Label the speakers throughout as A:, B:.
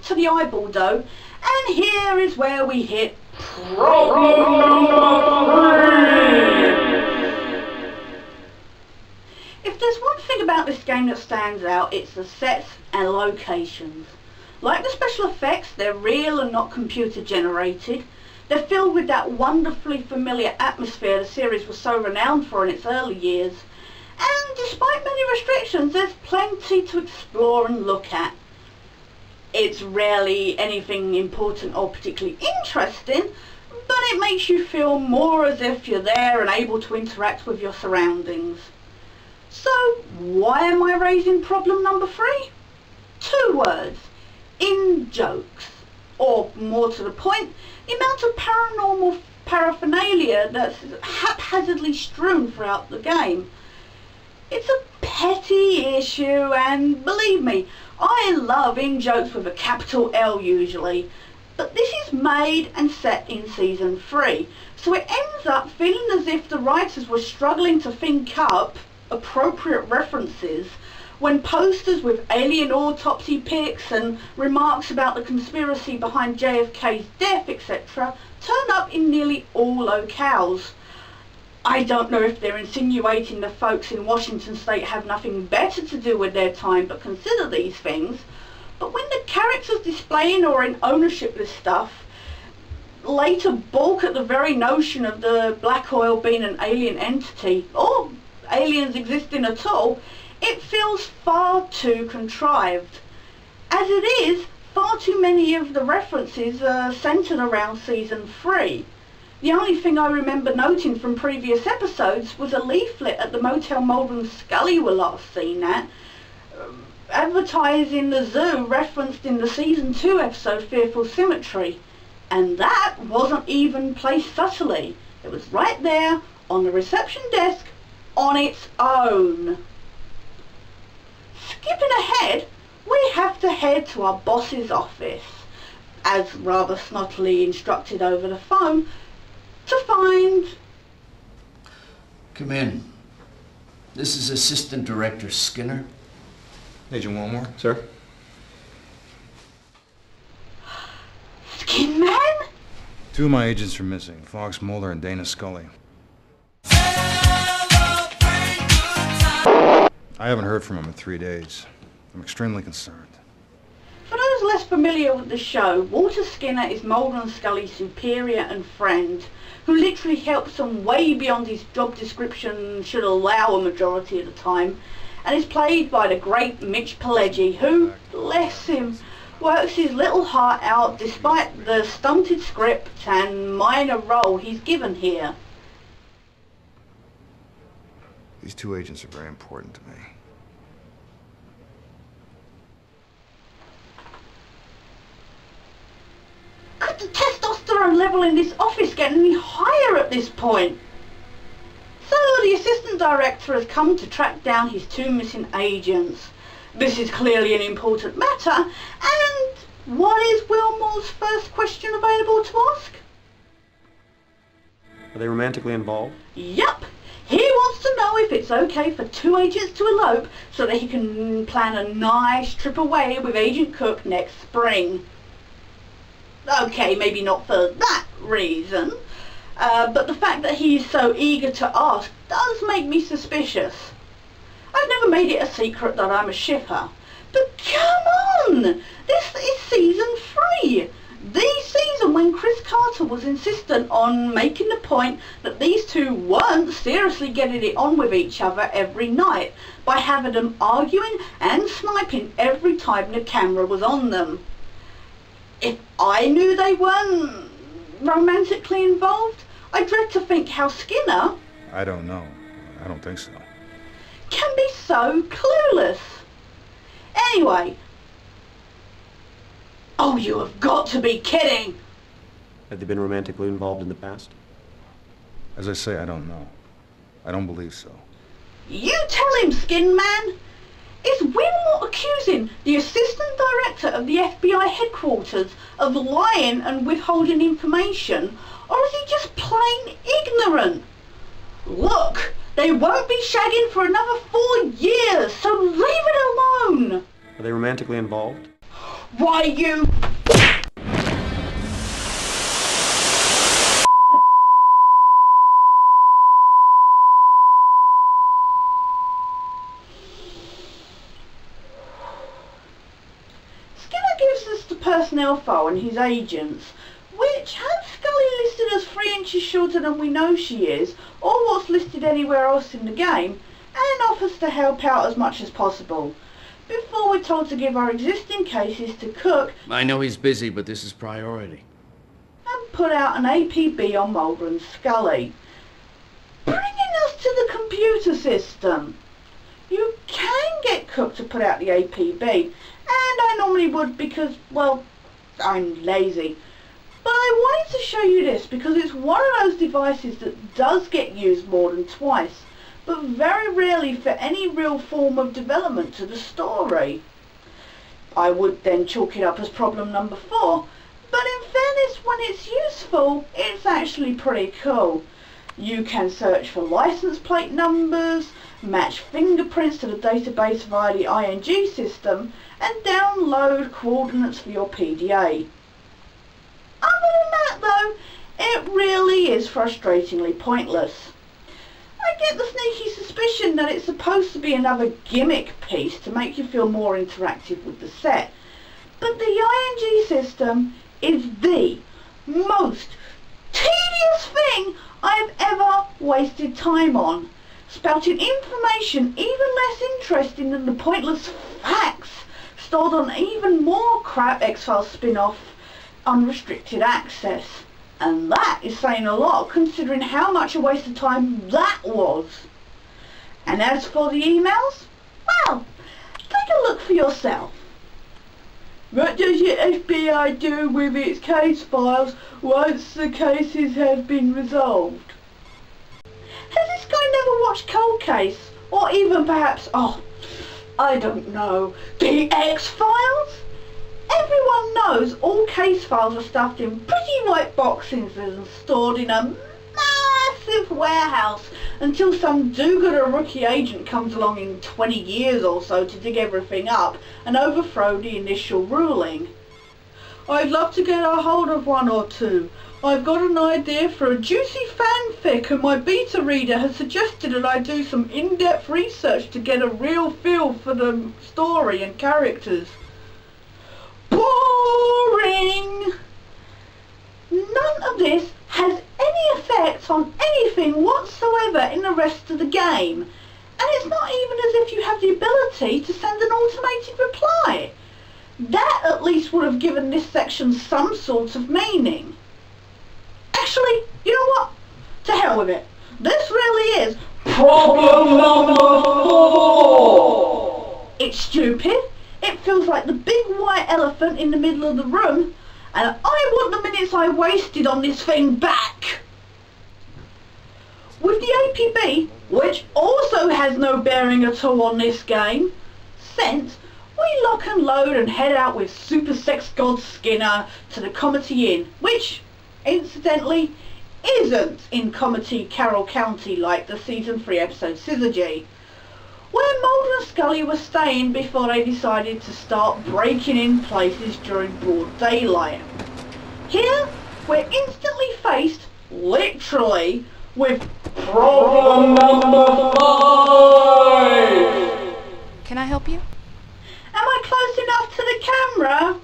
A: to the eyeball dough, and here is where we hit problem number 3. If there's one thing about this game that stands out, it's the sets and locations. Like the special effects, they're real and not computer generated. They're filled with that wonderfully familiar atmosphere the series was so renowned for in its early years. And despite many restrictions, there's plenty to explore and look at. It's rarely anything important or particularly interesting, but it makes you feel more as if you're there and able to interact with your surroundings. So, why am I raising problem number 3? 2 words. In-jokes. Or, more to the point, the amount of paranormal paraphernalia that's haphazardly strewn throughout the game. It's a petty issue, and believe me, I love in-jokes with a capital L usually, but this is made and set in Season 3, so it ends up feeling as if the writers were struggling to think up appropriate references when posters with alien autopsy pics and remarks about the conspiracy behind JFK's death, etc., turn up in nearly all locales. I don't know if they're insinuating the folks in Washington State have nothing better to do with their time but consider these things, but when the characters displaying or in ownership of stuff later balk at the very notion of the black oil being an alien entity, or aliens existing at all, it feels far too contrived. As it is, far too many of the references are centred around Season 3. The only thing I remember noting from previous episodes was a leaflet at the motel Mulder and Scully were last seen at, advertising the zoo referenced in the Season 2 episode Fearful Symmetry. And that wasn't even placed subtly. It was right there on the reception desk on its own. Skipping ahead, we have to head to our boss's office, as rather snottily instructed over the phone, to find...
B: Come in. This is Assistant Director Skinner.
C: Agent Willmore, sir.
A: Skin Man?
C: 2 of my agents are missing, Fox Mulder and Dana Scully. I haven't heard from him in 3 days. I'm extremely concerned.
A: For those less familiar with the show, Walter Skinner is Mulder and Scully's superior and friend, who literally helps them way beyond his job description should allow a majority of the time, and is played by the great Mitch Pileggi, who, bless him, works his little heart out despite the stunted script and minor role he's given here.
C: These 2 agents are very important to me.
A: Could the testosterone level in this office get any higher at this point? So the assistant director has come to track down his 2 missing agents. This is clearly an important matter, and what is Willmore's first question available to ask?
D: Are they romantically involved?
A: Yup. He wants to know if it's okay for 2 agents to elope so that he can plan a nice trip away with Agent Cook next spring. Okay, maybe not for that reason, but the fact that he's so eager to ask does make me suspicious. I've never made it a secret that I'm a shipper, but come on! This is Season 3! The season when Chris Carter was insistent on making the point that these 2 weren't seriously getting it on with each other every night by having them arguing and sniping every time the camera was on them. If I knew they weren't romantically involved, I dread to think how Skinner...
C: I don't know. I don't think so.
A: ...can be so clueless. Anyway... Oh, you have got to be kidding!
D: Have they been romantically involved in the past?
C: As I say, I don't know. I don't believe so.
A: You tell him, Skin Man! Is Willmore accusing the assistant director of the FBI headquarters of lying and withholding information, or is he just plain ignorant? Look, they won't be shagging for another 4 years, so leave it alone!
D: Are they romantically involved?
A: Why, you... Skinner gives us the personnel file and his agents, which has Scully listed as 3 inches shorter than we know she is, or what's listed anywhere else in the game, and offers to help out as much as possible. Before we're told to give our existing cases to Cook
B: I know he's busy, but this is priority.
A: and put out an APB on Mulder and Scully. Bringing us to the computer system. You can get Cook to put out the APB, and I normally would because, well, I'm lazy. But I wanted to show you this because it's one of those devices that does get used more than twice, but very rarely for any real form of development to the story. I would then chalk it up as problem number 4, but in fairness, when it's useful, it's actually pretty cool. You can search for license plate numbers, match fingerprints to the database via the ING system, and download coordinates for your PDA. Other than that though, it really is frustratingly pointless. I get the sneaky suspicion that it's supposed to be another gimmick piece to make you feel more interactive with the set, but the ING system is the most tedious thing I've ever wasted time on, spouting information even less interesting than the pointless facts stored on even more crap X-Files spin-off unrestricted access. And that is saying a lot considering how much a waste of time that was. And as for the emails, well, take a look for yourself. What does your FBI do with its case files once the cases have been resolved? Has this guy never watched Cold Case? Or even perhaps, I don't know, the X-Files? Everyone knows all case files are stuffed in pretty white boxes and stored in a massive warehouse until some do-gooder rookie agent comes along in 20 years or so to dig everything up and overthrow the initial ruling. I'd love to get a hold of one or two. I've got an idea for a juicy fanfic and my beta reader has suggested that I do some in-depth research to get a real feel for the story and characters. Boring! None of this has any effect on anything whatsoever in the rest of the game. And it's not even as if you have the ability to send an automated reply. That at least would have given this section some sort of meaning. Actually, you know what? To hell with it. This really is problem number 4. It's stupid. It feels like the big white elephant in the middle of the room, and I want the minutes I wasted on this thing back. With the APB, which also has no bearing at all on this game, sent, we lock and load and head out with Super Sex God Skinner to the Comity Inn, which, incidentally, isn't in Comity Carroll County like the Season 3 episode Syzygy, where Mulder and Scully were staying before they decided to start breaking in places during broad daylight. Here, we're instantly faced, literally, with problem number 5!
E: Can I help you?
A: Am I close enough to the camera?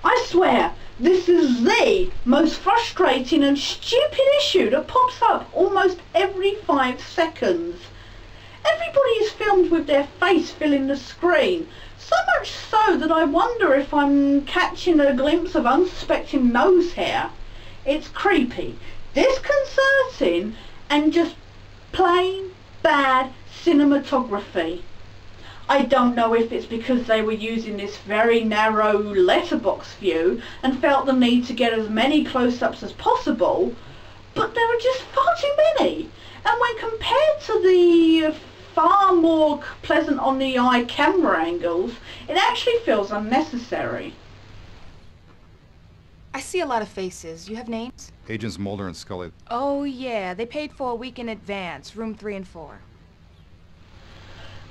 A: I swear, this is the most frustrating and stupid issue that pops up almost every 5 seconds. Everybody is filmed with their face filling the screen, so much so that I wonder if I'm catching a glimpse of unsuspecting nose hair. It's creepy, disconcerting, and just plain bad cinematography. I don't know if it's because they were using this very narrow letterbox view and felt the need to get as many close-ups as possible, but there are just far too many. And when compared to the far more pleasant on the eye camera angles, it actually feels unnecessary.
E: I see a lot of faces. You have names?
C: Agents Mulder and Scully.
E: Oh yeah, they paid for a week in advance, room 3 and 4.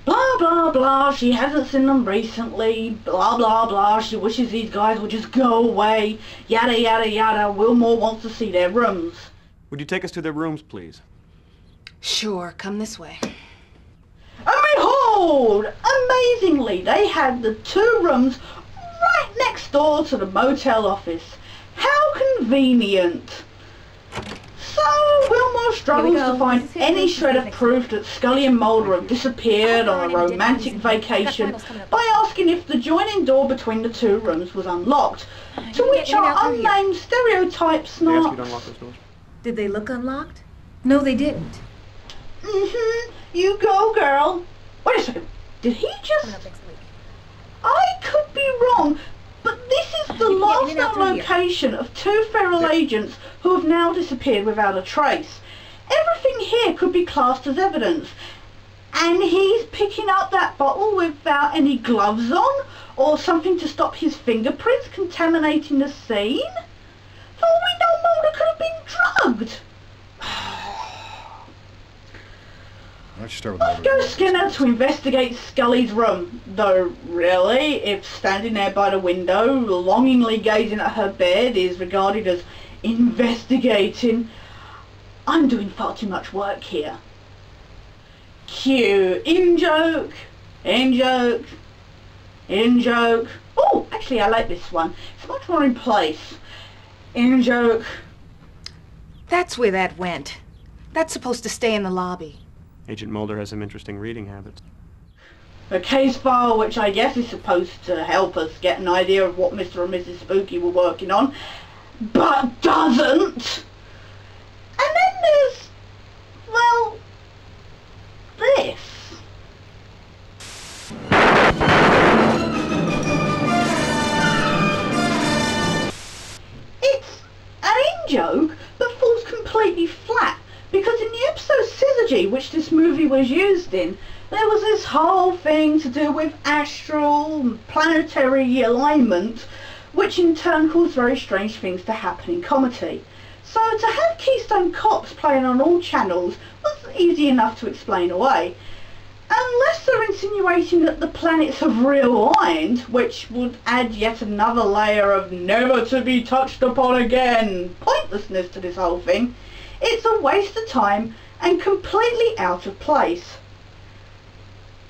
A: Blah blah blah blah, she hasn't seen them recently, blah blah blah, she wishes these guys would just go away, yada yada yada. Willmore wants to see their rooms.
D: Would you take us to their rooms, please?
E: Sure, come this way.
A: And behold, amazingly, they had the 2 rooms right next door to the motel office. How convenient. So Willmore struggles to find any shred of proof that Scully and Mulder have disappeared on a romantic vacation by asking if the joining door between the 2 rooms was unlocked, to which our unnamed stereotype
D: They asked you to
A: snarks.
D: unlock those doors?
F: Did they look unlocked? No, they didn't.
A: You go, girl. Wait a second. Did he just... I could be wrong, but this is the last known location of 2 feral agents who have now disappeared without a trace. Everything here could be classed as evidence. And he's picking up that bottle without any gloves on, or something to stop his fingerprints contaminating the scene? For all we know, Mulder could have been drugged.
C: Why don't you start with
A: Let's go Skinner to investigate Scully's room. Though, really, if standing there by the window, longingly gazing at her bed is regarded as investigating, I'm doing far too much work here. Cue in-joke, in-joke, in-joke. Oh, actually I like this one. It's much more in place. In-joke.
E: That's where that went. That's supposed to stay in the lobby.
D: Agent Mulder has some interesting reading habits.
A: A case file which I guess is supposed to help us get an idea of what Mr. and Mrs. Spooky were working on, but doesn't. And then there's, well, this. It's an in-joke, but falls completely flat, because in the episode Syzygy, which this movie was used in, there was this whole thing to do with astral and planetary alignment, which in turn caused very strange things to happen in comedy. So to have Keystone Cops playing on all channels was easy enough to explain away. Unless they're insinuating that the planets have realigned, which would add yet another layer of never to be touched upon again pointlessness to this whole thing, it's a waste of time and completely out of place.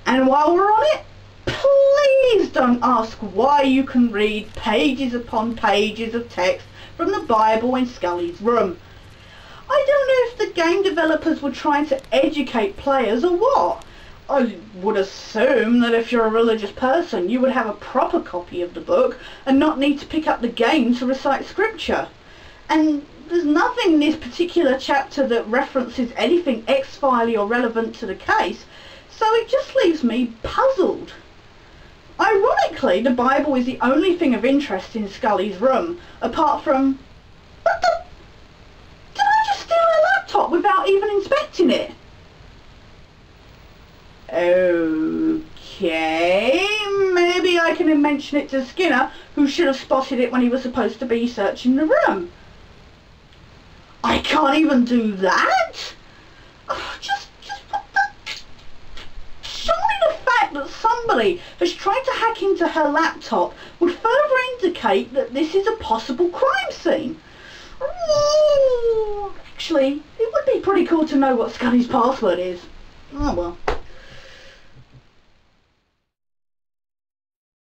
A: And while we're on it, please don't ask why you can read pages upon pages of text from the Bible in Scully's room. I don't know if the game developers were trying to educate players or what. I would assume that if you're a religious person, you would have a proper copy of the book and not need to pick up the game to recite scripture. And there's nothing in this particular chapter that references anything X-Filey or relevant to the case, so it just leaves me puzzled. Ironically, the Bible is the only thing of interest in Scully's room, apart from... What the... Did I just steal her laptop without even inspecting it? Okay, maybe I can mention it to Skinner, who should have spotted it when he was supposed to be searching the room. I can't even do that? Oh, just what the... Surely the fact that somebody has tried to hack into her laptop would further indicate that this is a possible crime scene. Ooh, actually, it would be pretty cool to know what Scully's password is. Oh well.